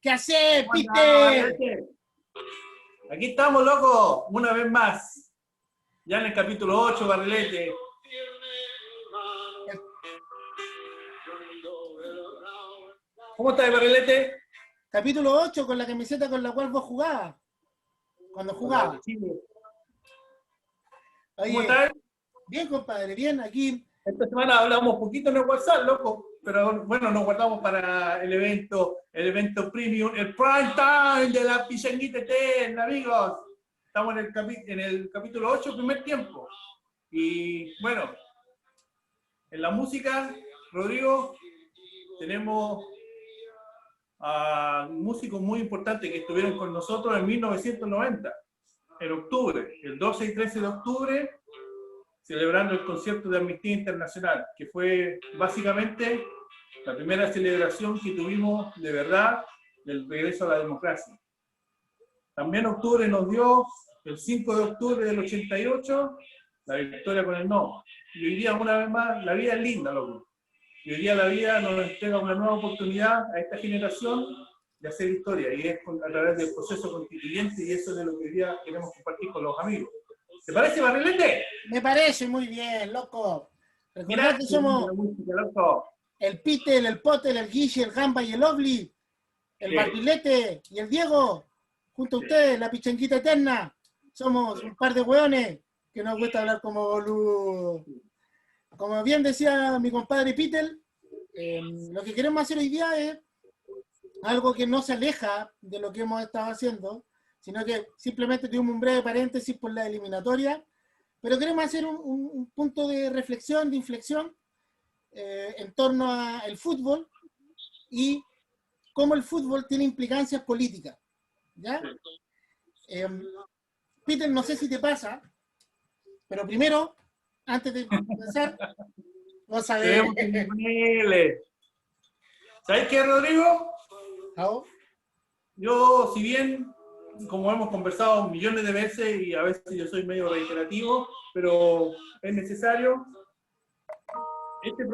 ¿Qué haces, ¿Cómo andás, Peter? Barrilete? Aquí estamos, loco, una vez más. Ya en el capítulo 8, Barrilete. ¿Cómo estás, Barrilete? Capítulo 8 con la camiseta con la cual vos jugabas. Cuando Con la jugabas. de Chile. ¿Cómo Oye, estás? bien, compadre, bien. Aquí, Esta semana hablamos poquito en el WhatsApp, loco. Pero bueno, nos guardamos para el evento premium, el prime time de la pichanguita eterna, amigos. Estamos en el capítulo 8, primer tiempo. Y bueno, en la música, Rodrigo, tenemos a músicos muy importantes que estuvieron con nosotros en 1990, en octubre, el 12 y 13 de octubre, celebrando el concierto de Amnistía Internacional, que fue básicamente la primera celebración que tuvimos de verdad del regreso a la democracia. También octubre nos dio, el 5 de octubre del 88, la victoria con el no. Y hoy día, una vez más, la vida es linda, loco. Y hoy día la vida nos entrega una nueva oportunidad a esta generación de hacer historia, y es a través del proceso constituyente, y eso es de lo que hoy día queremos compartir con los amigos. ¿Te parece, Barrilete? me parece muy bien, loco. Recordad Mira, que qué linda somos la música, loco. el Peter, el Potter, el Guille, el Gamba y el Obli, el Sí, Barrilete y el Diego. Junto a sí. ustedes, la pichanguita eterna. Somos un par de hueones que nos gusta hablar como boludo. Como bien decía mi compadre Peter, lo que queremos hacer hoy día es algo que no se aleja de lo que hemos estado haciendo, sino que simplemente tuvimos un breve paréntesis por la eliminatoria, pero queremos hacer un punto de reflexión, de inflexión en torno al fútbol y cómo el fútbol tiene implicancias políticas. ¿Ya? Peter, no sé si te pasa, pero primero, antes de empezar, vos sabés. Tenemos niveles. ¿Sabes qué, Rodrigo? ¿No? Yo, si bien, como hemos conversado millones de veces, y a veces yo soy medio reiterativo, pero es necesario,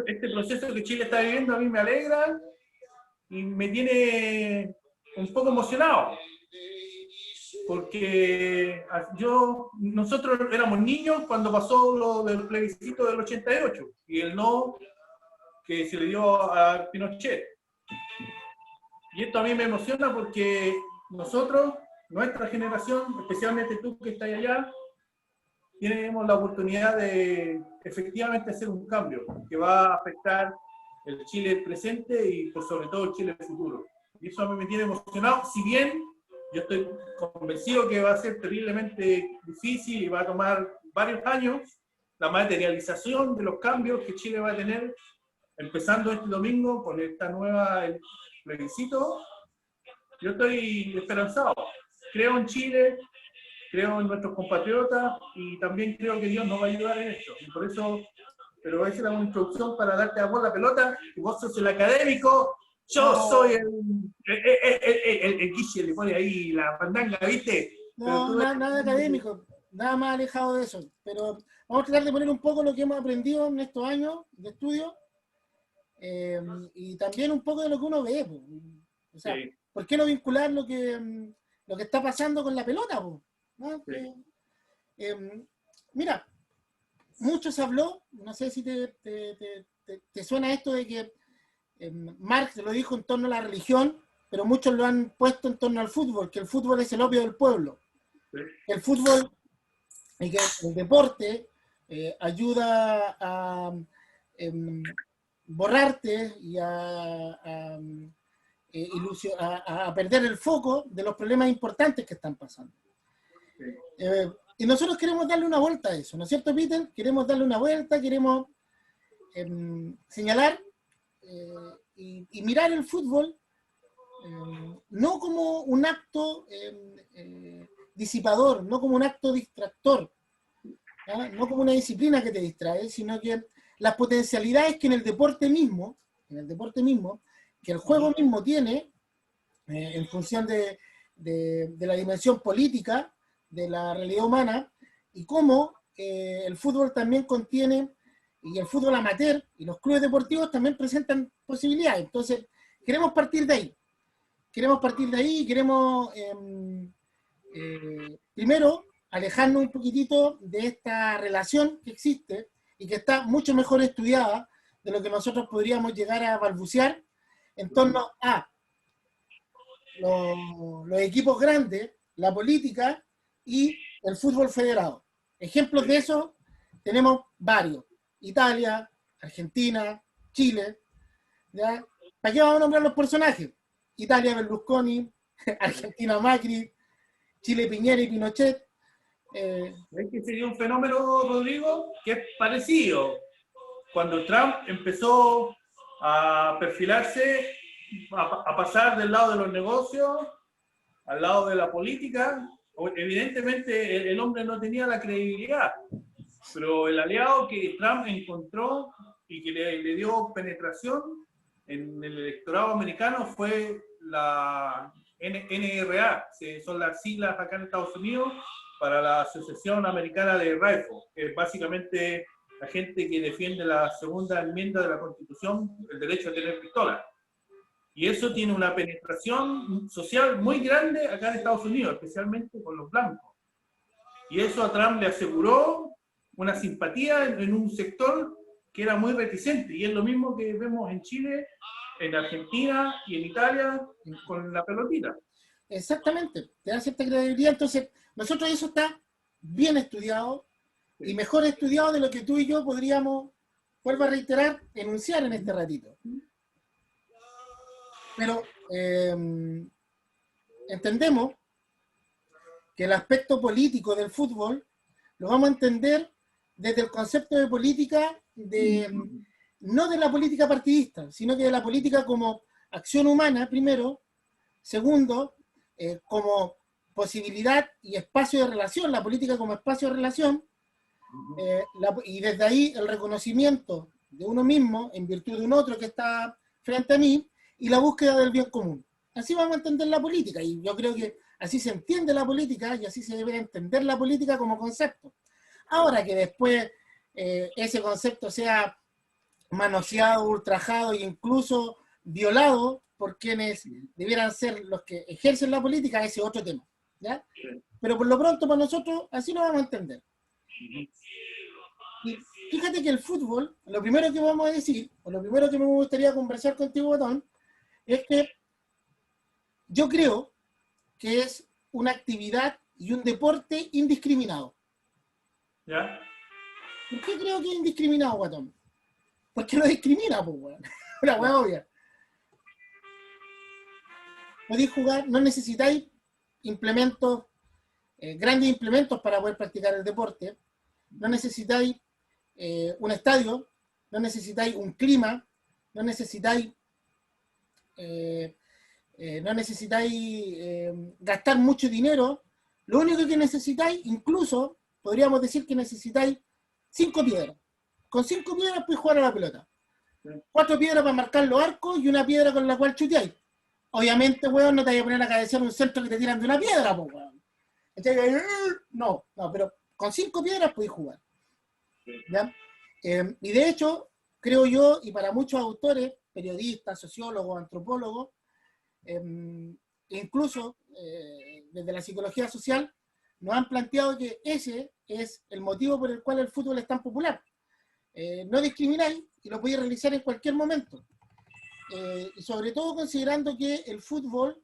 este proceso que Chile está viviendo a mí me alegra y me tiene un poco emocionado, porque nosotros éramos niños cuando pasó lo del plebiscito del 88 y el no que se le dio a Pinochet. Y esto a mí me emociona porque nosotros, nuestra generación, especialmente tú que estás allá, tenemos la oportunidad de efectivamente hacer un cambio que va a afectar el Chile presente y por sobre todo el Chile futuro. Y eso a mí me tiene emocionado, si bien yo estoy convencido que va a ser terriblemente difícil y va a tomar varios años la materialización de los cambios que Chile va a tener, empezando este domingo con esta nueva plebiscito. Yo estoy esperanzado. Creo en Chile, creo en nuestros compatriotas y también creo que Dios nos va a ayudar en esto. Y por eso, pero esa era una introducción para darte a vos la pelota, y vos sos el académico, yo soy el Guille, le pone ahí la pandanga, ¿viste? Pero No, tú eres... nada académico, nada más alejado de eso. Pero vamos a tratar de poner un poco lo que hemos aprendido en estos años de estudio y también un poco de lo que uno ve. Pues. O sea, Sí, ¿por qué no vincular lo que está pasando con la pelota? Pues? ¿No? sí. Mira, mucho se habló, no sé si te suena esto de que Marx lo dijo en torno a la religión, pero muchos lo han puesto en torno al fútbol, que el fútbol es el opio del pueblo. Sí. El fútbol y que el deporte ayuda a borrarte y a perder el foco de los problemas importantes que están pasando. Sí. Y nosotros queremos darle una vuelta a eso, ¿no es cierto, Peter? Queremos darle una vuelta, queremos señalar y mirar el fútbol no como un acto disipador, no como un acto distractor, ¿ya? No como una disciplina que te distrae, sino que las potencialidades que en el deporte mismo, que el juego mismo tiene, en función de la dimensión política de la realidad humana, y cómo el fútbol también contiene, y el fútbol amateur y los clubes deportivos también presentan posibilidades. Entonces, queremos partir de ahí. queremos partir de ahí, queremos primero alejarnos un poquitito de esta relación que existe y que está mucho mejor estudiada de lo que nosotros podríamos llegar a balbucear en torno a los equipos grandes, la política y el fútbol federado. Ejemplos de eso tenemos varios. Italia, Argentina, Chile. ¿Ya? ¿Para qué vamos a nombrar los personajes? Italia, Berlusconi, Argentina, Macri, Chile, Piñera y Pinochet. ¿Ves que sería un fenómeno, Rodrigo, que es parecido? Cuando Trump empezó a perfilarse, a pasar del lado de los negocios al lado de la política, evidentemente el hombre no tenía la credibilidad, pero el aliado que Trump encontró y que le dio penetración en el electorado americano fue la NRA, son las siglas acá en Estados Unidos para la Asociación Americana de Rifle, que es básicamente la gente que defiende la segunda enmienda de la Constitución, el derecho a tener pistola. Y eso tiene una penetración social muy grande acá en Estados Unidos, especialmente con los blancos. Y eso a Trump le aseguró una simpatía en un sector que era muy reticente. Y es lo mismo que vemos en Chile, en Argentina y en Italia con la pelotita. Exactamente, te da cierta credibilidad. Entonces, nosotros eso está bien estudiado y mejor estudiado de lo que tú y yo podríamos, vuelvo a reiterar, enunciar en este ratito. Pero entendemos que el aspecto político del fútbol lo vamos a entender desde el concepto de política, no de la política partidista, sino que de la política como acción humana, primero. Segundo, como posibilidad y espacio de relación, la política como espacio de relación, y desde ahí el reconocimiento de uno mismo en virtud de un otro que está frente a mí, y la búsqueda del bien común. Así vamos a entender la política, y yo creo que así se entiende la política, y así se debe entender la política como concepto. Ahora que después ese concepto sea manoseado, ultrajado e incluso violado por quienes debieran ser los que ejercen la política, ese es otro tema, ¿ya? Pero por lo pronto para nosotros así lo vamos a entender. Y fíjate que el fútbol, lo primero que vamos a decir, o lo primero que me gustaría conversar contigo, Botón, es que yo creo que es una actividad y un deporte indiscriminado. ¿Ya? ¿Por qué creo que es indiscriminado, Guatón? Porque lo discrimina, pues, weón. Una weá obvia. Podéis jugar, no necesitáis implementos, grandes implementos para poder practicar el deporte. No necesitáis un estadio, no necesitáis un clima, no necesitáis gastar mucho dinero. Lo único que necesitáis, incluso podríamos decir que necesitáis 5 piedras. Con 5 piedras puedes jugar a la pelota. 4 piedras para marcar los arcos y una piedra con la cual chuteáis. Obviamente, weón, no te voy a poner a cabecear un centro que te tiran de una piedra, pues, weón. No, pero con 5 piedras puedes jugar. ¿Ya? Y de hecho, creo yo, y para muchos autores, periodistas, sociólogos, antropólogos, incluso desde la psicología social, nos han planteado que ese es el motivo por el cual el fútbol es tan popular. No discrimináis y lo podéis realizar en cualquier momento. Y sobre todo considerando que el fútbol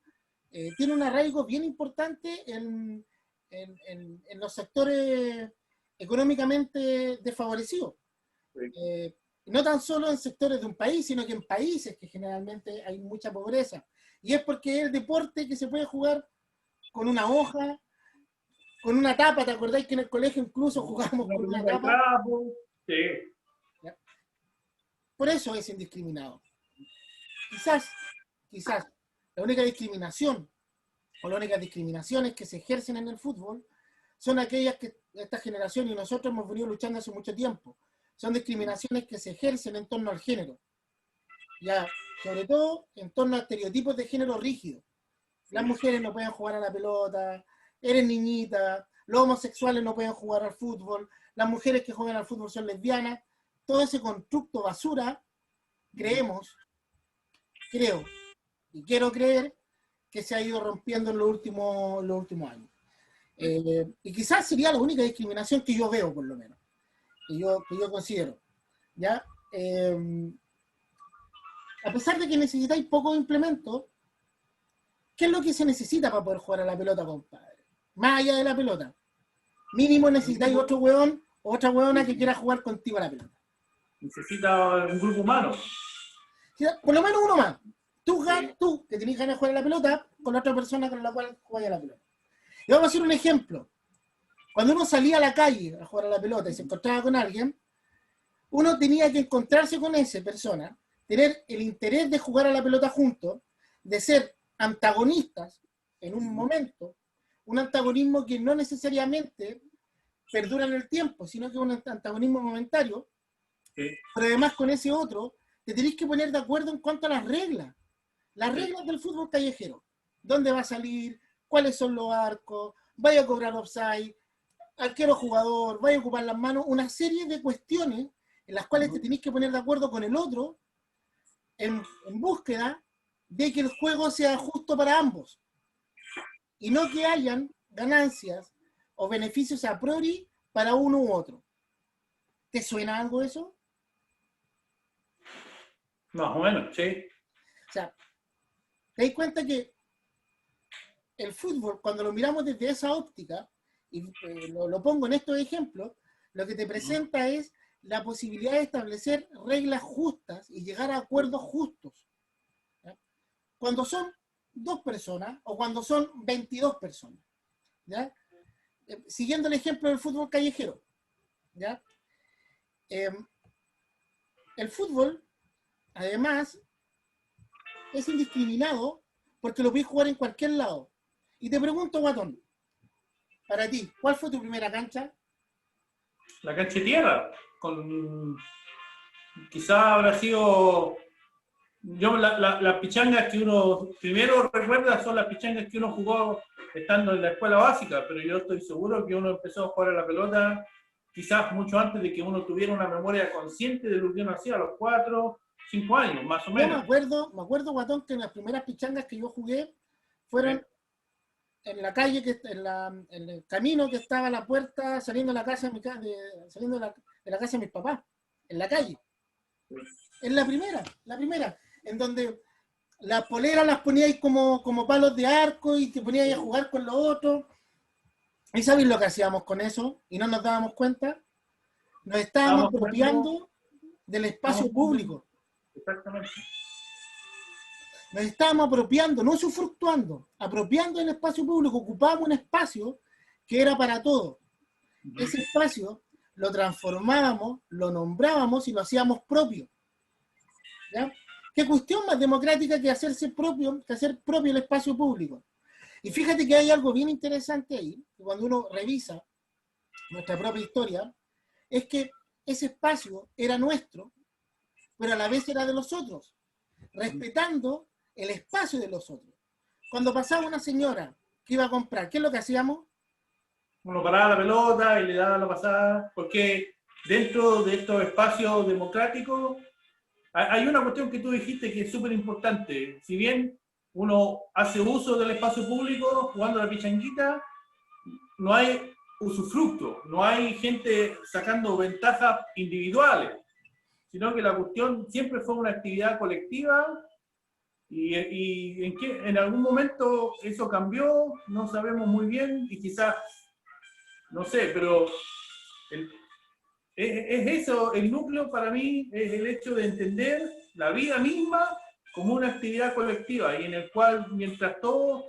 tiene un arraigo bien importante en los sectores económicamente desfavorecidos. No tan solo en sectores de un país, sino que en países que generalmente hay mucha pobreza. Y es porque es el deporte que se puede jugar con una hoja, con una tapa. ¿Te acordáis que en el colegio incluso jugábamos con una tapa? Sí. Por eso es indiscriminado. Quizás, la única discriminación o las únicas discriminaciones que se ejercen en el fútbol son aquellas que esta generación y nosotros hemos venido luchando hace mucho tiempo. Son discriminaciones que se ejercen en torno al género. Ya, sobre todo en torno a estereotipos de género rígidos. Las mujeres no pueden jugar a la pelota, eres niñita, los homosexuales no pueden jugar al fútbol, las mujeres que juegan al fútbol son lesbianas. Todo ese constructo basura, creo, y quiero creer, que se ha ido rompiendo en los últimos años. Y quizás sería la única discriminación que yo veo, por lo menos, que yo considero. ¿Ya? A pesar de que necesitáis pocos implementos, ¿qué es lo que se necesita para poder jugar a la pelota, compadre? Más allá de la pelota. Mínimo necesitáis otro hueón o otra hueona que quiera jugar contigo a la pelota. Necesita un grupo humano. Por lo menos uno más. Tú que tenés ganas de jugar a la pelota, con la otra persona con la cual juegas a la pelota. Y vamos a hacer un ejemplo. Cuando uno salía a la calle a jugar a la pelota y se encontraba con alguien, uno tenía que encontrarse con esa persona, tener el interés de jugar a la pelota juntos, de ser antagonistas en un momento, un antagonismo que no necesariamente perdura en el tiempo, sino que es un antagonismo momentario, pero además con ese otro te tenés que poner de acuerdo en cuanto a las reglas del fútbol callejero. ¿Dónde va a salir? ¿Cuáles son los arcos? ¿Vaya a cobrar offside? ¿Arquero jugador? ¿Vaya a ocupar las manos? Una serie de cuestiones en las cuales te tenés que poner de acuerdo con el otro en búsqueda de que el juego sea justo para ambos. Y no que hayan ganancias o beneficios a priori para uno u otro. ¿Te suena algo eso? Más o menos, sí. O sea, te das cuenta que el fútbol, cuando lo miramos desde esa óptica, y lo pongo en estos ejemplos, lo que te presenta es la posibilidad de establecer reglas justas y llegar a acuerdos justos. ¿Ya? Cuando son 2 personas o cuando son 22 personas. ¿Ya? Siguiendo el ejemplo del fútbol callejero. ¿Ya? El fútbol, además, es indiscriminado porque lo puedes jugar en cualquier lado. Y te pregunto, Guatón, para ti, ¿cuál fue tu primera cancha? La cancha de tierra, quizá habrá sido, las pichangas que uno primero recuerda son las pichangas que uno jugó estando en la escuela básica, pero yo estoy seguro que uno empezó a jugar a la pelota quizás mucho antes de que uno tuviera una memoria consciente de lo que uno hacía a los 4, 5 años, más o menos. Yo me acuerdo, Guatón, que las primeras pichangas que yo jugué fueron en la calle, en el camino que estaba a la puerta saliendo de la casa saliendo de la casa de mis papás, en la calle. Es la primera, en donde las poleras las poníais como palos de arco y te poníais a jugar con los otros. ¿Y sabéis lo que hacíamos con eso? Y no nos dábamos cuenta. Nos estábamos apropiando del espacio público. Exactamente. Nos estábamos apropiando, no usufructuando, apropiando del espacio público. Ocupábamos un espacio que era para todos. Ese espacio lo transformábamos, lo nombrábamos y lo hacíamos propio. ¿Ya? ¿Qué cuestión más democrática que hacer propio el espacio público? Y fíjate que hay algo bien interesante ahí, que cuando uno revisa nuestra propia historia, es que ese espacio era nuestro, pero a la vez era de los otros, respetando el espacio de los otros. Cuando pasaba una señora que iba a comprar, ¿qué es lo que hacíamos? Uno paraba la pelota y le daba la pasada, porque dentro de estos espacios democráticos hay una cuestión que tú dijiste que es súper importante. Si bien uno hace uso del espacio público jugando la pichanguita, no hay usufructo, no hay gente sacando ventajas individuales, sino que la cuestión siempre fue una actividad colectiva y en algún momento eso cambió, no sabemos muy bien y quizás, no sé, pero es eso, el núcleo para mí es el hecho de entender la vida misma como una actividad colectiva y en el cual mientras todos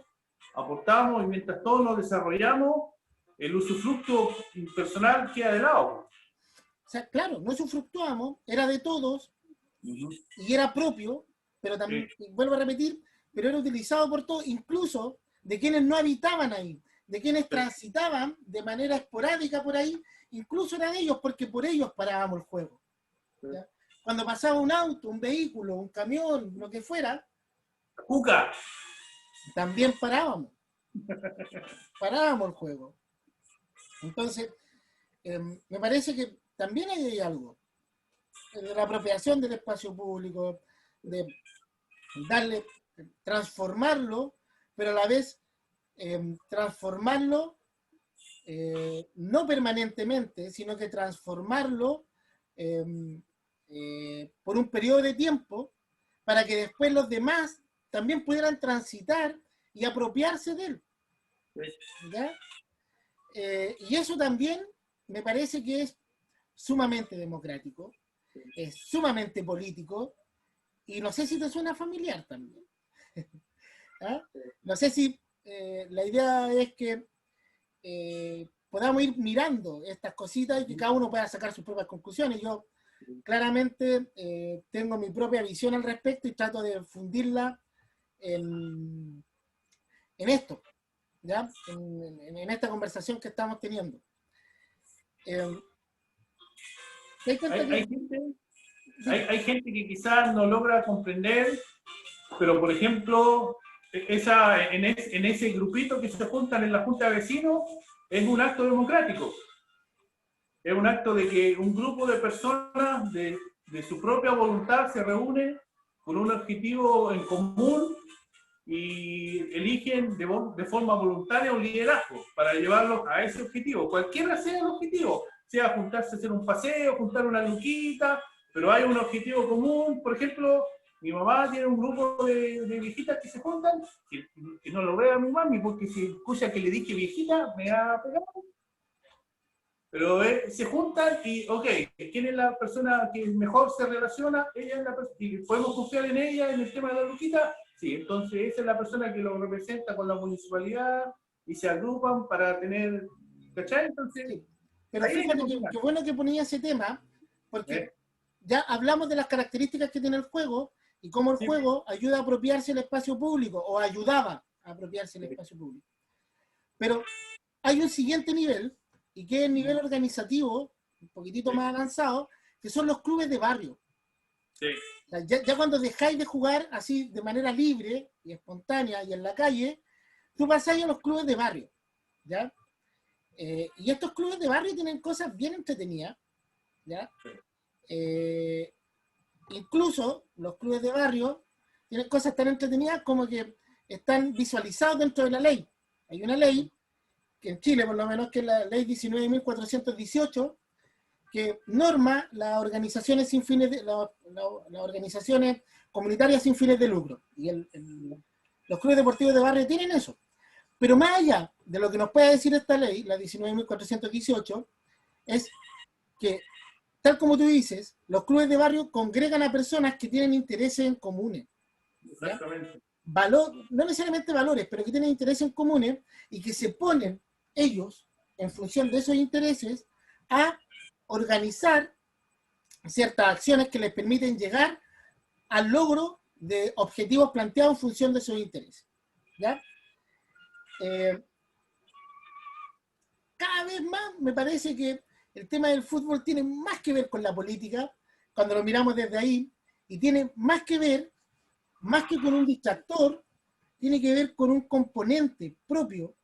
aportamos y mientras todos nos desarrollamos, el usufructo personal queda de lado. O sea, claro, no usufructuamos, era de todos y era propio, pero también, vuelvo a repetir, pero era utilizado por todos, incluso de quienes no habitaban ahí, de quienes transitaban de manera esporádica por ahí, incluso eran ellos, porque por ellos parábamos el juego. ¿Ya? Cuando pasaba un auto, un vehículo, un camión, lo que fuera, ¡Cuca! También parábamos el juego. Entonces, me parece que también hay algo de la apropiación del espacio público, de transformarlo, pero a la vez transformarlo, no permanentemente, sino que transformarlo por un periodo de tiempo para que después los demás también pudieran transitar y apropiarse de él. ¿Ya? Y eso también me parece que es sumamente democrático, es sumamente político, y no sé si te suena familiar también. ¿Ah? No sé si la idea es que podamos ir mirando estas cositas y que cada uno pueda sacar sus propias conclusiones. Yo claramente tengo mi propia visión al respecto y trato de fundirla en esto, ¿ya? En esta conversación que estamos teniendo. Hay gente que quizás no logra comprender, pero por ejemplo, en ese grupito que se juntan en la junta de vecinos, es un acto democrático. Es un acto de que un grupo de personas de su propia voluntad se reúne con un objetivo en común y eligen de forma voluntaria un liderazgo para llevarlos a ese objetivo, cualquiera sea el objetivo, sea juntarse a hacer un paseo, juntar una luquita, pero hay un objetivo común. Por ejemplo, mi mamá tiene un grupo de viejitas que se juntan, que no lo vea mi mami, porque si escucha que le dije viejita, me va a pegar. Pero se juntan y, ok, ¿quién es la persona que mejor se relaciona? Ella es la persona, y podemos confiar en ella en el tema de la luquita. Sí, entonces esa es la persona que lo representa con la municipalidad y se agrupan para tener, ¿cachai? Entonces, sí. Pero fíjate que bueno que ponía ese tema, porque ya hablamos de las características que tiene el juego y cómo el juego ayuda a apropiarse del espacio público, o ayudaba a apropiarse del espacio público. Pero hay un siguiente nivel, y que es el nivel organizativo, un poquitito más avanzado, que son los clubes de barrio. Sí. Ya cuando dejáis de jugar así de manera libre y espontánea y en la calle, tú pasáis a los clubes de barrio, ¿ya? Y estos clubes de barrio tienen cosas bien entretenidas, ¿ya? Incluso los clubes de barrio tienen cosas tan entretenidas como que están visualizados dentro de la ley. Hay una ley, que en Chile por lo menos, que es la ley 19.418, que norma las organizaciones sin fines de, las organizaciones comunitarias sin fines de lucro. Y los clubes deportivos de barrio tienen eso. Pero más allá de lo que nos puede decir esta ley, la 19.418, es que, tal como tú dices, los clubes de barrio congregan a personas que tienen intereses en comunes. Exactamente. No necesariamente valores, pero que tienen intereses en comunes y que se ponen ellos, en función de esos intereses, a organizar ciertas acciones que les permiten llegar al logro de objetivos planteados en función de sus intereses. ¿Ya? Cada vez más me parece que el tema del fútbol tiene más que ver con la política, cuando lo miramos desde ahí, y tiene más que ver, más que con un distractor, tiene que ver con un componente propio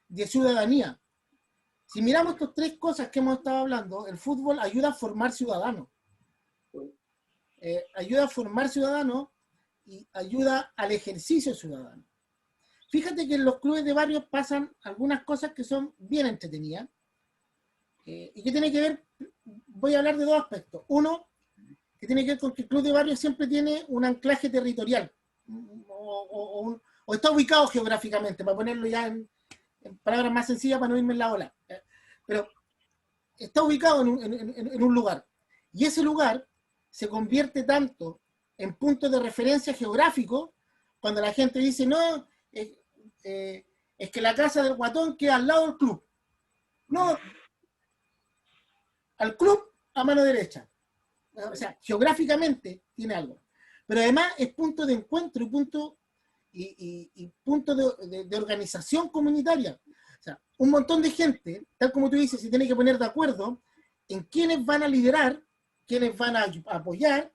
de ciudadanía. Si miramos estas tres cosas que hemos estado hablando, el fútbol ayuda a formar ciudadanos. Ayuda a formar ciudadanos y ayuda al ejercicio ciudadano. Fíjate que en los clubes de barrio pasan algunas cosas que son bien entretenidas y que tiene que ver, voy a hablar de dos aspectos. Uno, que tiene que ver con que el club de barrio siempre tiene un anclaje territorial o está ubicado geográficamente, para ponerlo ya en palabras más sencillas para no irme en la ola. Pero está ubicado en un lugar. Y ese lugar se convierte tanto en punto de referencia geográfico cuando la gente dice, no, es que la casa del guatón queda al lado del club. No, al club a mano derecha. O sea, geográficamente tiene algo. Pero además es punto de encuentro y punto de organización comunitaria. O sea, un montón de gente, tal como tú dices, se tiene que poner de acuerdo en quiénes van a liderar, quiénes van a apoyar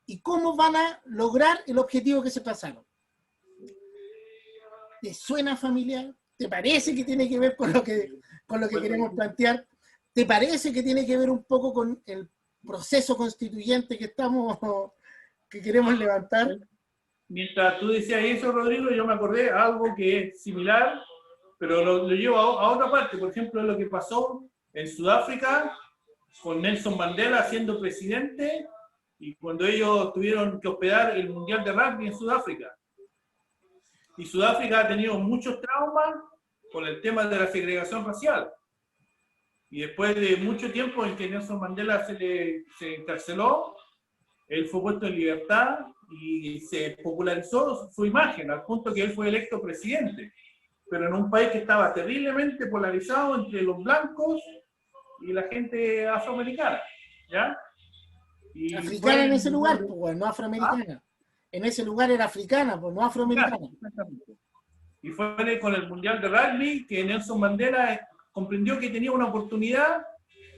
y cómo van a lograr el objetivo que se pasaron. ¿Te suena familiar? ¿Te parece que tiene que ver con lo que queremos plantear? ¿Te parece que tiene que ver un poco con el proceso constituyente que queremos levantar? mientras tú decías eso, Rodrigo, yo me acordé algo que es similar, pero lo llevo a otra parte. Por ejemplo, lo que pasó en Sudáfrica con Nelson Mandela siendo presidente y cuando ellos tuvieron que hospedar el Mundial de Rugby en Sudáfrica. Y Sudáfrica ha tenido muchos traumas con el tema de la segregación racial. Y después de mucho tiempo en que Nelson Mandela se encarceló, él fue puesto en libertad y se popularizó su imagen al punto que él fue electo presidente. Pero en un país que estaba terriblemente polarizado entre los blancos y la gente afroamericana, ¿ya? Y africana en ese lugar, pues, bueno, no afroamericana. En ese lugar era africana, pues no afroamericana. Exactamente. Y fue con el Mundial de Rugby que Nelson Mandela comprendió que tenía una oportunidad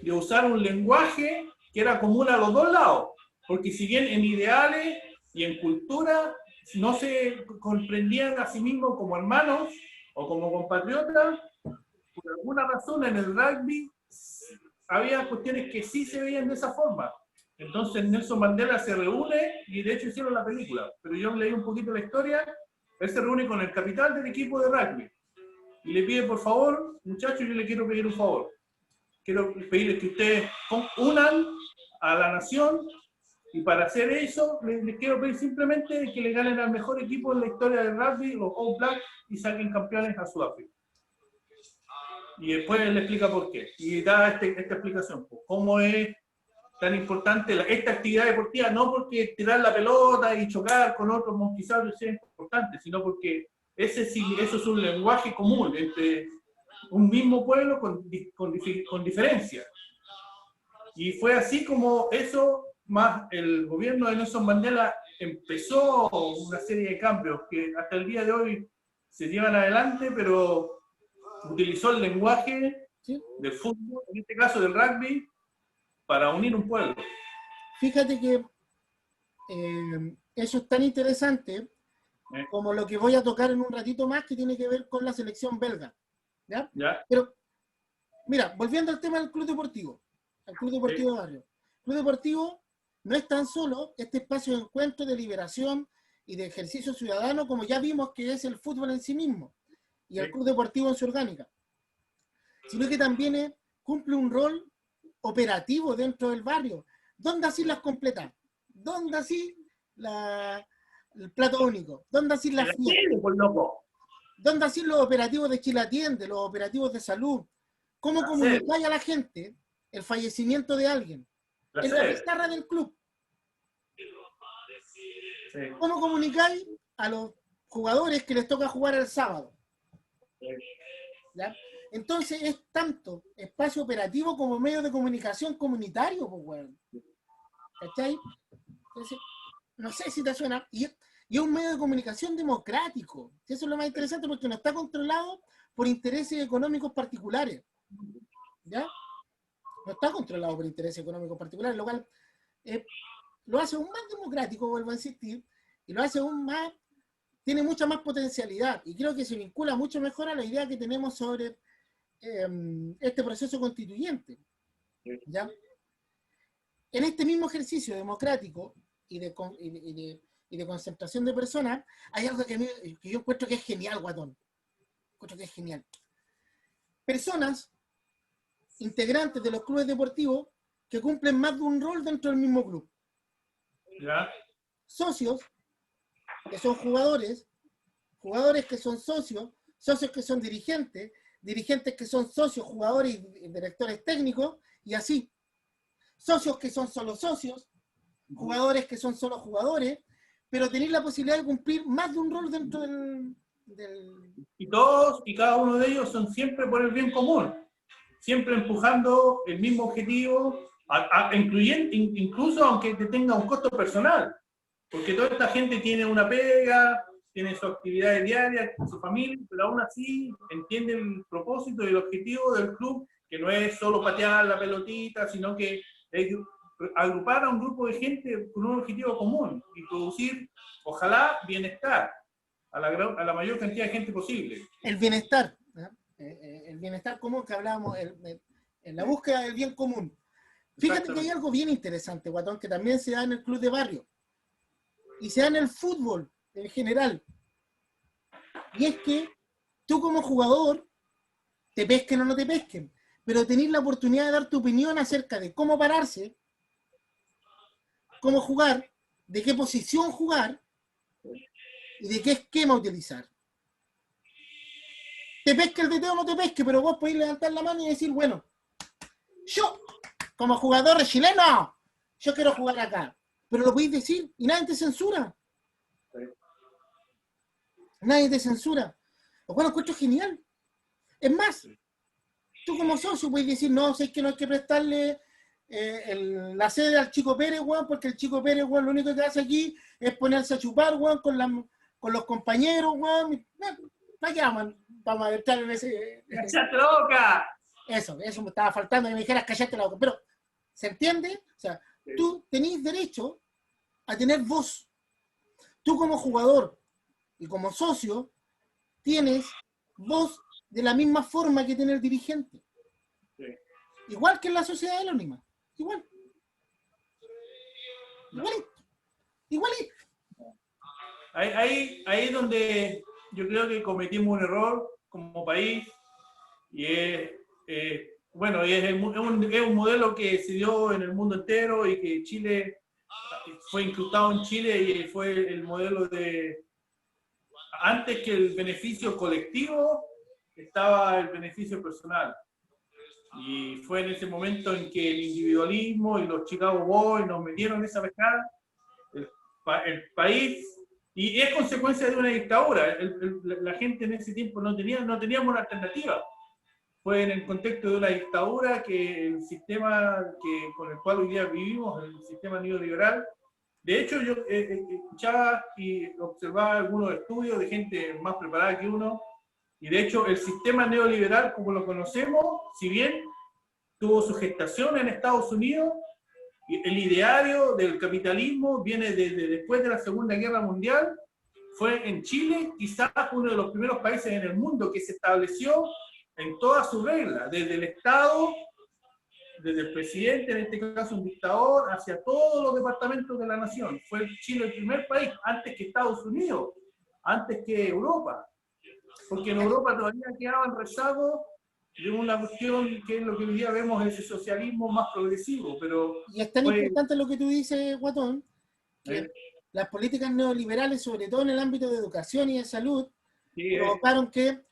de usar un lenguaje que era común a los dos lados, porque si bien en ideales y en cultura no se comprendían a sí mismos como hermanos o como compatriotas, por alguna razón en el rugby había cuestiones que sí se veían de esa forma. Entonces Nelson Mandela se reúne, y de hecho hicieron la película, pero yo leí un poquito la historia. Él se reúne con el capitán del equipo de rugby y le pide, por favor, muchachos, yo le quiero pedir un favor. Quiero pedirles que ustedes unan a la nación, y para hacer eso les quiero pedir simplemente que le ganen al mejor equipo en la historia del rugby, los All Blacks, y saquen campeones a Sudáfrica. Y después él le explica por qué. Y da esta explicación. Pues, cómo es tan importante esta actividad deportiva, no porque tirar la pelota y chocar con otros monquizados sea importante, sino porque eso es un lenguaje común entre un mismo pueblo con diferencia. Y fue así como eso, más el gobierno de Nelson Mandela, empezó una serie de cambios que hasta el día de hoy se llevan adelante, pero utilizó el lenguaje del fútbol, en este caso del rugby, para unir un pueblo. Fíjate que eso es tan interesante como lo que voy a tocar en un ratito más, que tiene que ver con la selección belga. ¿Ya? ¿Ya? Pero, mira, volviendo al tema del Club Deportivo, al Club Deportivo de Barrio. El Club Deportivo no es tan solo este espacio de encuentro, de liberación y de ejercicio ciudadano, como ya vimos que es el fútbol en sí mismo, y el Club Deportivo en su orgánica, sino que también cumple un rol operativo dentro del barrio. ¿Dónde así las completas? ¿Dónde así el plato único? ¿Dónde así las fiestas? ¿Dónde así los operativos de Chile Atiende, los operativos de salud? ¿Cómo comunicáis a la gente el fallecimiento de alguien? En la pizarra del club. ¿Cómo comunicáis a los jugadores que les toca jugar el sábado? ¿Ya? Entonces es tanto espacio operativo como medio de comunicación comunitario, pues, bueno. ¿Cachai? Entonces, no sé si te suena. Y es un medio de comunicación democrático. Eso es lo más interesante, porque no está controlado por intereses económicos particulares. ¿Ya? No está controlado por intereses económicos particulares, lo cual lo hace aún más democrático, vuelvo a insistir, y lo hace aún más, tiene mucha más potencialidad, y creo que se vincula mucho mejor a la idea que tenemos sobre este proceso constituyente. ¿Ya? En este mismo ejercicio democrático y de concentración de personas, hay algo que yo encuentro que es genial, Guatón. Encuentro que es genial. Personas integrantes de los clubes deportivos que cumplen más de un rol dentro del mismo club. ¿Ya? Socios, que son jugadores, jugadores que son socios, socios que son dirigentes, dirigentes que son socios, jugadores y directores técnicos, y así. Socios que son solo socios, jugadores que son solo jugadores, pero tenéis la posibilidad de cumplir más de un rol dentro del... Y todos y cada uno de ellos son siempre por el bien común, siempre empujando el mismo objetivo, incluso aunque te tenga un costo personal, porque toda esta gente tiene una pega, tiene sus actividades diarias, su familia, pero aún así entiende el propósito y el objetivo del club, que no es solo patear la pelotita, sino que es agrupar a un grupo de gente con un objetivo común y producir, ojalá, bienestar a la mayor cantidad de gente posible. El bienestar, ¿no? El bienestar común que hablábamos, en la búsqueda del bien común. Fíjate que hay algo bien interesante, Guatón, que también se da en el club de barrio y se da en el fútbol en general. Y es que tú como jugador, te pesquen o no te pesquen, pero tenés la oportunidad de dar tu opinión acerca de cómo pararse, cómo jugar, de qué posición jugar y de qué esquema utilizar. Te pesque el DT o no te pesque, pero vos podés levantar la mano y decir, bueno, yo, como jugador chileno, yo quiero jugar acá. Pero lo podéis decir y nadie te censura. Nadie te censura. Lo cual lo encuentro genial. Es más, tú como socio puedes decir, no, sé que no hay que prestarle la sede al Chico Pérez, weón, porque el Chico Pérez, weón, lo único que hace aquí es ponerse a chupar, weón, con los compañeros, weón. ¿Para qué vamos a estar en ese... ¡Cállate la boca! Eso me estaba faltando, que me dijeras callate la boca. Pero, ¿se entiende? O sea, tú tenés derecho a tener voz. Tú como jugador y como socio tienes voz de la misma forma que tiene el dirigente. Sí. Igual que en la sociedad anónima. Igual. Igualito. Ahí es donde yo creo que cometimos un error como país y es un modelo que se dio en el mundo entero y que Chile fue incrustado en Chile y fue el modelo de antes que el beneficio colectivo estaba el beneficio personal. Y fue en ese momento en que el individualismo y los Chicago Boys nos metieron en esa pescada. El país, y es consecuencia de una dictadura. La gente en ese tiempo no teníamos una alternativa. Fue en el contexto de una dictadura que el sistema con el cual hoy día vivimos, el sistema neoliberal. De hecho, yo escuchaba y observaba algunos estudios de gente más preparada que uno, y de hecho el sistema neoliberal, como lo conocemos, si bien tuvo su gestación en Estados Unidos, el ideario del capitalismo viene desde después de la Segunda Guerra Mundial, fue en Chile quizás uno de los primeros países en el mundo que se estableció en todas sus reglas, desde el Estado, desde el presidente, en este caso un dictador, hacia todos los departamentos de la nación. Fue Chile el primer país, antes que Estados Unidos, antes que Europa, porque en Europa todavía quedaban rezagos de una cuestión que es lo que hoy día vemos, ese socialismo más progresivo, pero... Y es tan importante lo que tú dices, Guatón, que las políticas neoliberales, sobre todo en el ámbito de educación y de salud, provocaron que,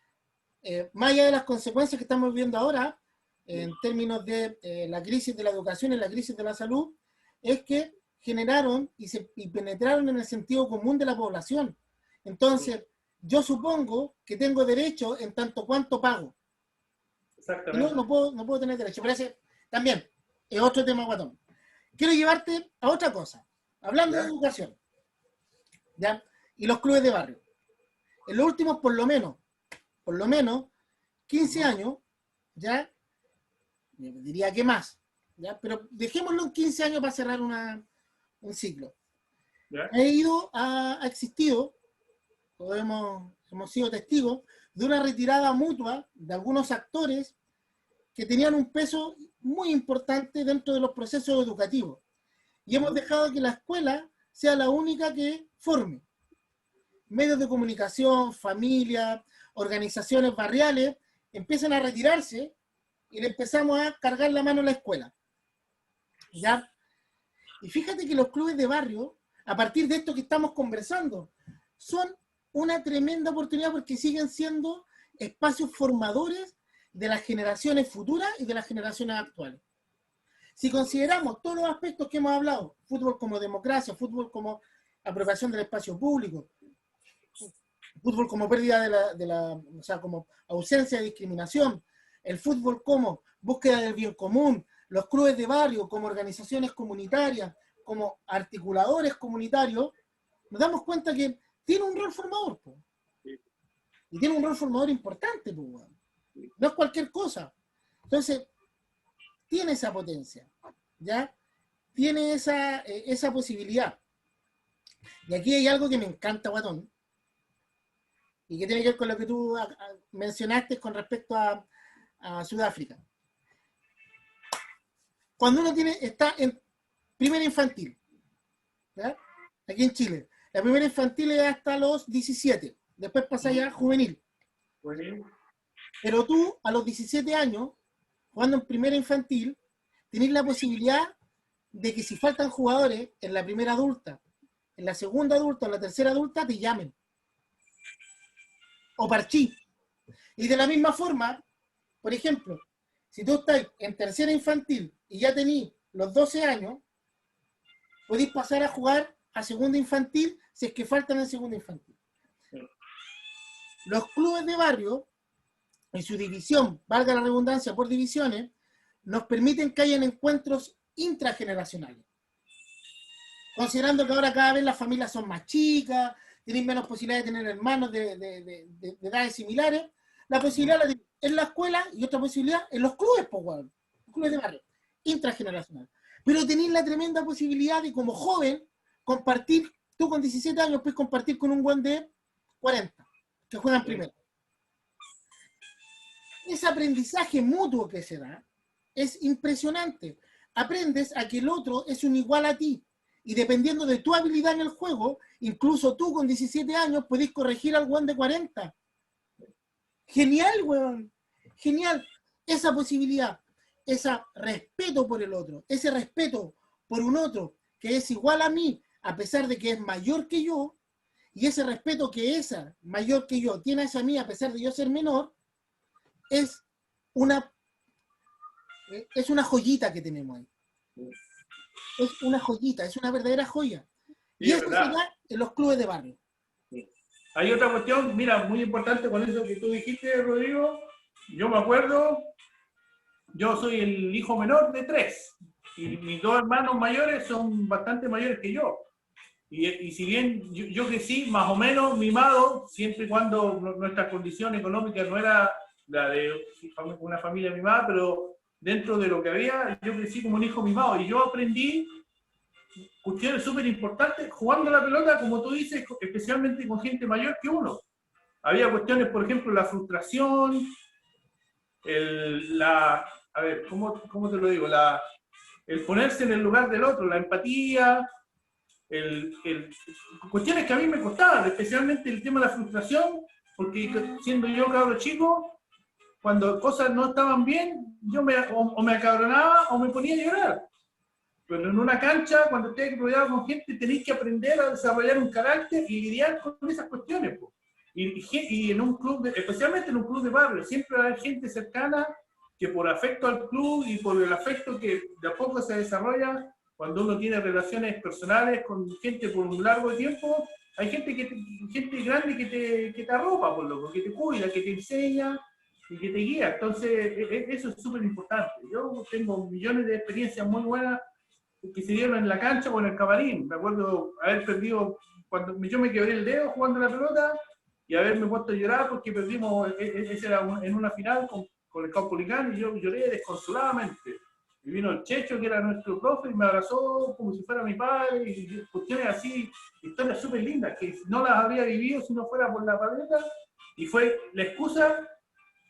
más allá de las consecuencias que estamos viendo ahora, en términos de la crisis de la educación y la crisis de la salud, es que generaron y penetraron en el sentido común de la población. Entonces, yo supongo que tengo derecho en tanto cuanto pago. Exactamente. No puedo tener derecho. Pero ese también es otro tema, Guatón. Quiero llevarte a otra cosa. Hablando de educación, ¿ya? Y los clubes de barrio. En los últimos, por lo menos, 15 años, ¿ya? Diría que más, ¿ya? Pero dejémoslo en 15 años para cerrar un ciclo. ¿Ya? Ha existido, o hemos sido testigos, de una retirada mutua de algunos actores que tenían un peso muy importante dentro de los procesos educativos. Y hemos dejado que la escuela sea la única que forme. Medios de comunicación, familias, organizaciones barriales, empiezan a retirarse y le empezamos a cargar la mano a la escuela. ¿Ya? Y fíjate que los clubes de barrio, a partir de esto que estamos conversando, son una tremenda oportunidad porque siguen siendo espacios formadores de las generaciones futuras y de las generaciones actuales. Si consideramos todos los aspectos que hemos hablado, fútbol como democracia, fútbol como apropiación del espacio público, fútbol como pérdida o sea, como ausencia de discriminación, el fútbol como búsqueda del bien común, los clubes de barrio como organizaciones comunitarias, como articuladores comunitarios, nos damos cuenta que tiene un rol formador, po. Y tiene un rol formador importante, po. No es cualquier cosa. Entonces, tiene esa potencia, ¿ya? Tiene esa posibilidad. Y aquí hay algo que me encanta, Guatón, y que tiene que ver con lo que tú mencionaste con respecto a Sudáfrica. Cuando uno está en primera infantil, ¿ya? Aquí en Chile, La primera infantil es hasta los 17, después pasa ya a juvenil. Bueno, Pero tú, a los 17 años, jugando en primera infantil, tenés la posibilidad de que si faltan jugadores en la primera adulta, en la segunda adulta o en la tercera adulta, te llamen. O parchí. Y de la misma forma, por ejemplo, si tú estás en tercera infantil y ya tenés los 12 años, podéis pasar a jugar a segunda infantil si es que faltan en segunda infantil. Los clubes de barrio, en su división, valga la redundancia por divisiones, nos permiten que hayan encuentros intrageneracionales. Considerando que ahora cada vez las familias son más chicas, tienen menos posibilidades de tener hermanos de edades similares, la posibilidad la tienen en la escuela y otra posibilidad en los clubes, pues, bueno, los clubes de barrio, intrageneracional. Pero tenéis la tremenda posibilidad de, como joven, compartir, tú con 17 años puedes compartir con un buen de 40, que juegan primero. Ese aprendizaje mutuo que se da es impresionante. Aprendes a que el otro es un igual a ti. Y dependiendo de tu habilidad en el juego, incluso tú con 17 años podés corregir al weón de 40. Genial, weón. Genial. Esa posibilidad, ese respeto por el otro, ese respeto por un otro que es igual a mí, a pesar de que es mayor que yo, y ese respeto que esa mayor que yo tiene hacia mí, a pesar de yo ser menor, es una joyita que tenemos ahí. Es una joyita, es una verdadera joya. Sí, Y eso se da en los clubes de barrio. Sí. Hay otra cuestión, mira, muy importante con eso que tú dijiste, Rodrigo. Yo me acuerdo, yo soy el hijo menor de 3 y mis 2 hermanos mayores son bastante mayores que yo. Y si bien yo crecí más o menos mimado, siempre y cuando nuestra condición económica no era la de una familia mimada, pero dentro de lo que había, yo crecí como un hijo mimado y yo aprendí cuestiones súper importantes jugando la pelota, como tú dices, especialmente con gente mayor que uno. Había cuestiones, por ejemplo, la frustración, a ver, ¿cómo te lo digo? El ponerse en el lugar del otro, la empatía, cuestiones que a mí me costaban, especialmente el tema de la frustración, porque siendo yo cabro chico, cuando cosas no estaban bien, yo o me acabronaba o me ponía a llorar. Pero en una cancha, cuando estés rodeado con gente, tenéis que aprender a desarrollar un carácter y lidiar con esas cuestiones. Y en un club, especialmente en un club de barrio, siempre hay gente cercana que por afecto al club y por el afecto que de a poco se desarrolla, cuando uno tiene relaciones personales con gente por un largo tiempo, hay gente gente grande que te arropa, por loco, que te cuida, que te enseña y que te guía. Entonces, eso es súper importante. Yo tengo millones de experiencias muy buenas que se dieron en la cancha o en el camarín. Me acuerdo haber perdido, cuando yo me quebré el dedo jugando la pelota y haberme puesto a llorar porque perdimos, ese era en una final con el Caupolicán y yo lloré desconsoladamente. Y vino el Checho, que era nuestro profe, y me abrazó como si fuera mi padre, y cuestiones así, historias súper lindas, que no las habría vivido si no fuera por la pelota, y fue la excusa,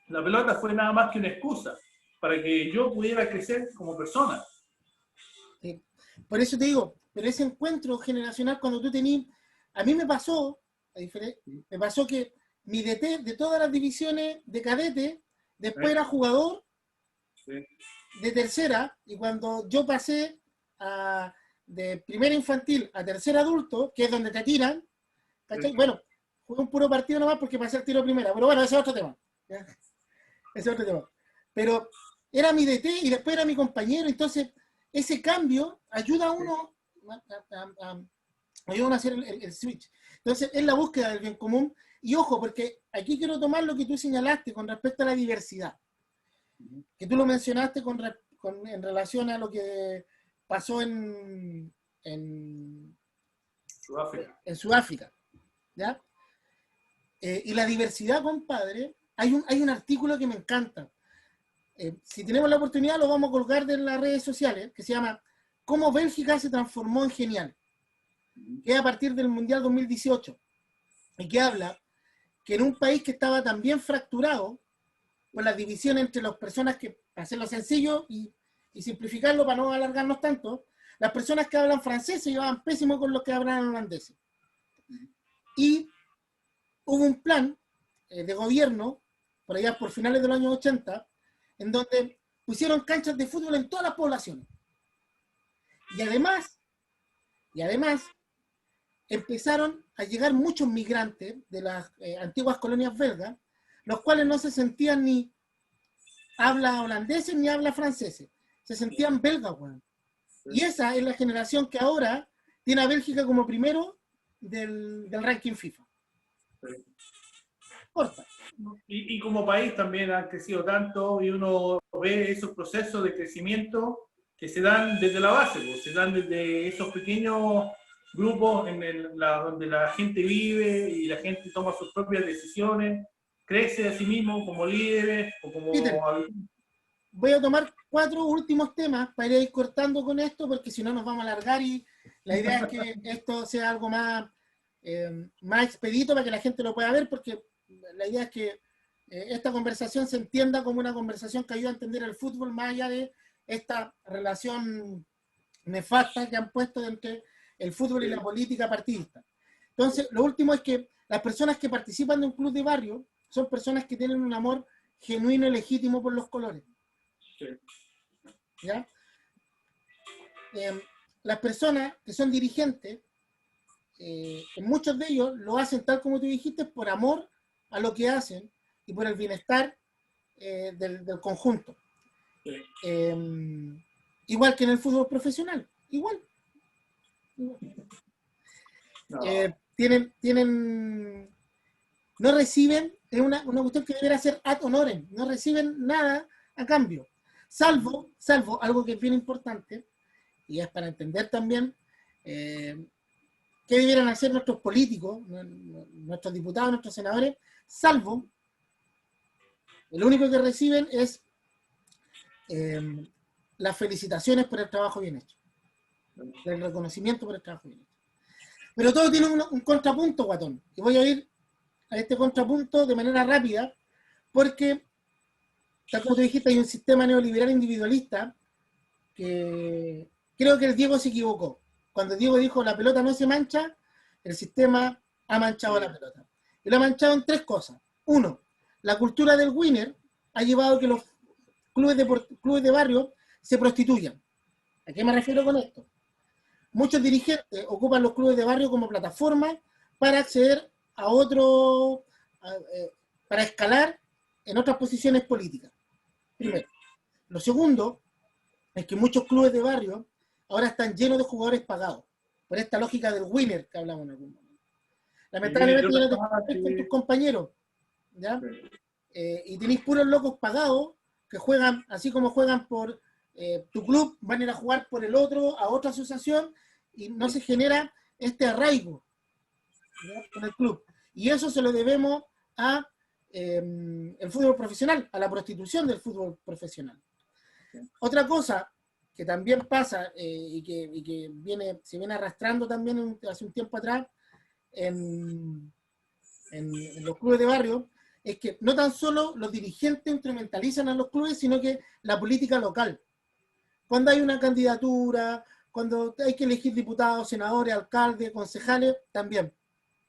la pelota fue nada más que una excusa, para que yo pudiera crecer como persona. Sí. Por eso te digo, pero ese encuentro generacional cuando tú tenías, a mí me pasó que mi DT de todas las divisiones de cadete, después era jugador de tercera, y cuando yo pasé de primera infantil a tercer adulto, que es donde te tiran, ¿cachai? Bueno, jugué un puro partido nomás porque pasé el tiro primera, pero bueno, ese es otro tema. ¿Ya? Ese es otro tema. Pero era mi DT y después era mi compañero, entonces ese cambio ayuda a uno a hacer el switch. Entonces, es la búsqueda del bien común. Y ojo, porque aquí quiero tomar lo que tú señalaste con respecto a la diversidad. Que tú lo mencionaste en relación a lo que pasó en Sudáfrica. ¿Ya? Y la diversidad, compadre, hay un artículo que me encanta. Si tenemos la oportunidad, lo vamos a colgar en las redes sociales, que se llama ¿Cómo Bélgica se transformó en genial? Que es a partir del Mundial 2018. Y que habla que en un país que estaba tan bien fracturado, por la división entre las personas que, para hacerlo sencillo y simplificarlo para no alargarnos tanto, las personas que hablan francés se llevaban pésimo con los que hablan holandés. Y hubo un plan de gobierno, por allá por finales de los años 80, en donde pusieron canchas de fútbol en todas las poblaciones. Y además, empezaron a llegar muchos migrantes de las antiguas colonias belgas, los cuales no se sentían ni habla holandeses ni habla franceses, se sentían belgas, weón. Y esa es la generación que ahora tiene a Bélgica como primero del ranking FIFA. Corta. Y como país también han crecido tanto y uno ve esos procesos de crecimiento que se dan desde la base, pues, se dan desde esos pequeños grupos donde la gente vive y la gente toma sus propias decisiones, crece a sí mismo como líderes o como... Peter, voy a tomar 4 últimos temas para ir cortando con esto, porque si no nos vamos a alargar y la idea es que esto sea algo más, más expedito para que la gente lo pueda ver, porque la idea es que esta conversación se entienda como una conversación que ayuda a entender el fútbol más allá de esta relación nefasta que han puesto entre el fútbol y la política partidista. Entonces, lo último es que las personas que participan de un club de barrio son personas que tienen un amor genuino y legítimo por los colores. ¿Ya? Las personas que son dirigentes, muchos de ellos lo hacen tal como tú dijiste, por amor a lo que hacen y por el bienestar del conjunto. Igual que en el fútbol profesional, igual. No. No reciben, es una cuestión que debería ser ad honorem, no reciben nada a cambio, salvo algo que es bien importante, y es para entender también qué debieran hacer nuestros políticos, nuestros diputados, nuestros senadores, salvo, lo único que reciben es las felicitaciones por el trabajo bien hecho, el reconocimiento por el trabajo bien hecho. Pero todo tiene un contrapunto, guatón, y voy a ir a este contrapunto de manera rápida, porque, tal como tú dijiste, hay un sistema neoliberal individualista que creo que el Diego se equivocó. Cuando Diego dijo la pelota no se mancha, el sistema ha manchado la pelota. Y lo ha manchado en 3 cosas. 1, la cultura del winner ha llevado a que los clubes de barrio se prostituyan. ¿A qué me refiero con esto? Muchos dirigentes ocupan los clubes de barrio como plataforma para acceder a para escalar en otras posiciones políticas. Primero. Lo segundo es que muchos clubes de barrio ahora están llenos de jugadores pagados, por esta lógica del winner que hablamos en algún momento. Lamentablemente ya no te compartes con tus compañeros, ¿ya? Y tenéis puros locos pagados que juegan, así como juegan por tu club, van a ir a jugar por el otro, a otra asociación, y no se genera este arraigo, ¿ya?, con el club. Y eso se lo debemos a el fútbol profesional, a la prostitución del fútbol profesional. Otra cosa que también pasa y que se viene arrastrando también hace un tiempo atrás en los clubes de barrio, es que no tan solo los dirigentes instrumentalizan a los clubes, sino que la política local. Cuando hay una candidatura, cuando hay que elegir diputados, senadores, alcaldes, concejales, también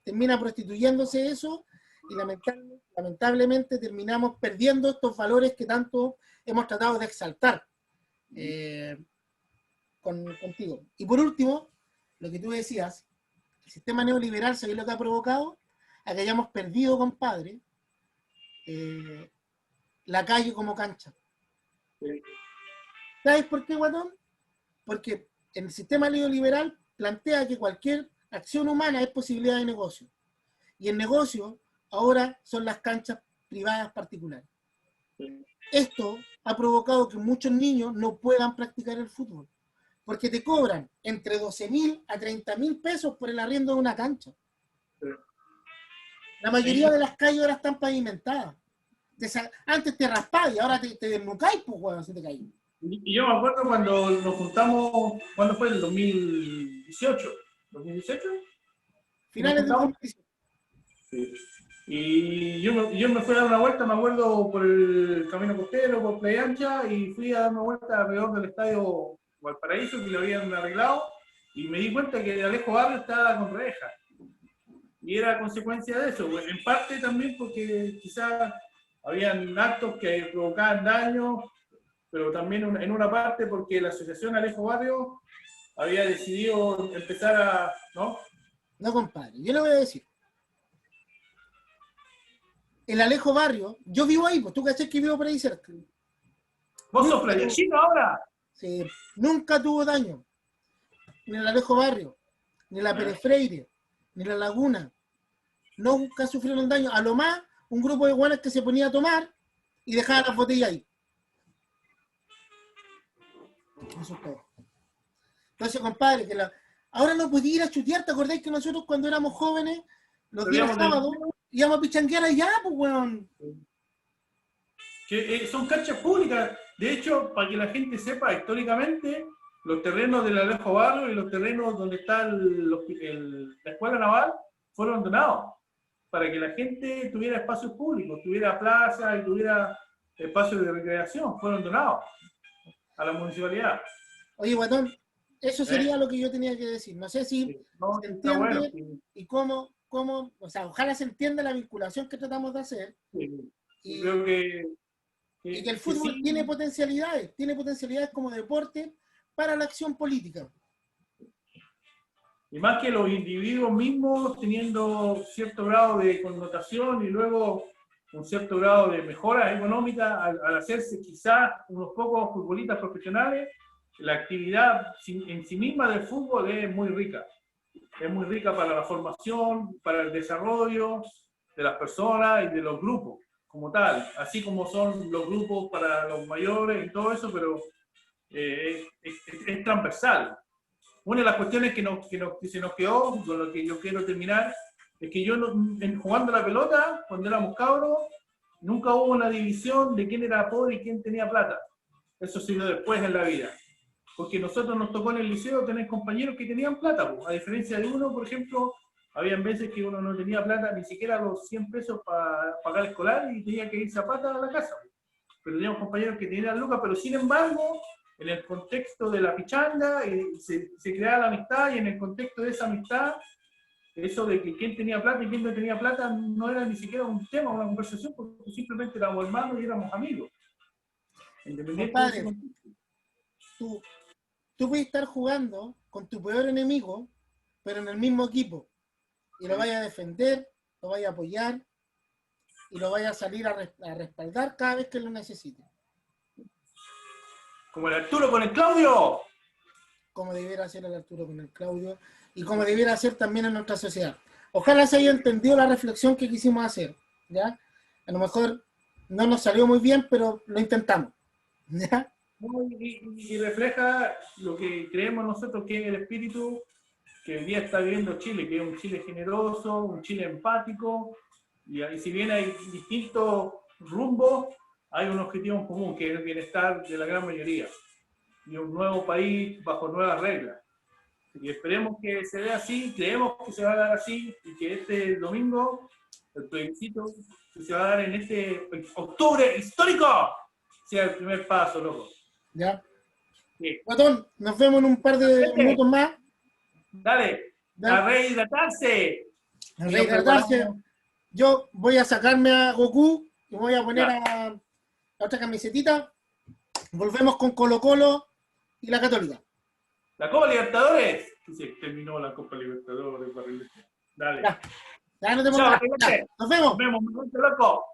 termina prostituyéndose eso y lamentablemente terminamos perdiendo estos valores que tanto hemos tratado de exaltar contigo. Y por último, lo que tú decías, el sistema neoliberal, ¿sabes lo que ha provocado? A que hayamos perdido, compadre, la calle como cancha. ¿Sabes por qué, guatón? Porque el sistema neoliberal plantea que cualquier acción humana es posibilidad de negocio. Y el negocio ahora son las canchas privadas particulares. Esto ha provocado que muchos niños no puedan practicar el fútbol, porque te cobran entre 12.000 a 30.000 pesos por el arriendo de una cancha. La mayoría de las calles ahora están pavimentadas. Antes te raspabas y ahora te desnucáis, pues, cuando se te cae. Y yo me acuerdo cuando nos juntamos, ¿cuándo fue? ¿El 2018? ¿2018? Finales de 2018. Sí. Y yo me fui a dar una vuelta, me acuerdo, por el Camino Costero, por Playa Ancha, y fui a dar una vuelta alrededor del estadio Valparaíso, que lo habían arreglado, y me di cuenta que Alejo Barrio estaba con reja. Y era consecuencia de eso, en parte también porque quizás habían actos que provocaban daño, pero también en una parte porque la asociación Alejo Barrio había decidido empezar a, ¿no? No, compadre, yo le voy a decir. El Alejo Barrio, yo vivo ahí, pues tú cachés que vivo por ahí cerca. ¿Vos sos playachino ahora? Sí, nunca tuvo daño. Ni el Alejo Barrio, ni la Pérez Freire, ni la Laguna. Nunca sufrieron daño. A lo más, un grupo de guanes que se ponía a tomar y dejaba las botellas ahí. Eso es todo. Entonces, compadre, ahora no podía ir a chutear. ¿Te acordáis que nosotros cuando éramos jóvenes, los días sábados, íbamos a pichanguear allá, pues, weón? Que son canchas públicas. De hecho, para que la gente sepa, históricamente, los terrenos del Alejo Barrio y los terrenos donde está la Escuela Naval fueron donados para que la gente tuviera espacios públicos, tuviera plazas y tuviera espacios de recreación. Fueron donados a la municipalidad. Oye, guatón, eso sería lo que yo tenía que decir. No sé si no, se entiende bueno, sí. Y cómo, o sea, ojalá se entienda la vinculación que tratamos de hacer. Sí. Y creo que el fútbol sí. tiene potencialidades como deporte para la acción política. Y más que los individuos mismos teniendo cierto grado de connotación y luego un cierto grado de mejora económica al hacerse quizás unos pocos futbolistas profesionales, la actividad en sí misma del fútbol es muy rica. Es muy rica para la formación, para el desarrollo de las personas y de los grupos como tal, así como son los grupos para los mayores y todo eso, pero es transversal. Una de las cuestiones que se nos quedó, con lo que yo quiero terminar, es que yo jugando la pelota, cuando éramos cabros, nunca hubo una división de quién era pobre y quién tenía plata. Eso se dio después en la vida. Porque nosotros nos tocó en el liceo tener compañeros que tenían plata, pues. A diferencia de uno, por ejemplo, habían veces que uno no tenía plata, ni siquiera los 100 pesos para pagar el escolar y tenía que irse a pata a la casa. Pero teníamos compañeros que tenían lucas, pero sin embargo, en el contexto de la pichanga, se creaba la amistad, y en el contexto de esa amistad, eso de que quién tenía plata y quién no tenía plata no era ni siquiera un tema, una conversación, porque simplemente éramos hermanos y éramos amigos. Compadre, tú puedes estar jugando con tu peor enemigo, pero en el mismo equipo, y lo vayas a defender, lo vayas a apoyar, y lo vayas a salir a respaldar cada vez que lo necesite. Como el Arturo con el Claudio. Como debiera ser el Arturo con el Claudio, y como debiera ser también en nuestra sociedad. Ojalá se haya entendido la reflexión que quisimos hacer, ¿ya? A lo mejor no nos salió muy bien, pero lo intentamos, ¿ya? Y refleja lo que creemos nosotros que es el espíritu que hoy día está viviendo Chile, que es un Chile generoso, un Chile empático, y si bien hay distintos rumbos, hay un objetivo en común, que es el bienestar de la gran mayoría, y un nuevo país bajo nuevas reglas. Y esperemos que se vea así, creemos que se va a dar así, y que este domingo, el plebiscito que se va a dar en este octubre histórico, sea el primer paso, loco. ¿Ya? Sí. Guatón, nos vemos en un par de minutos más. Dale, a rehidratarse. A rehidratarse. Yo voy a sacarme a Goku y voy a poner a la otra camisetita. Volvemos con Colo Colo y la Católica. La Copa Libertadores. Sí, terminó la Copa Libertadores. Dale. Ya no te pongas. Nos vemos. Nos vemos, loco.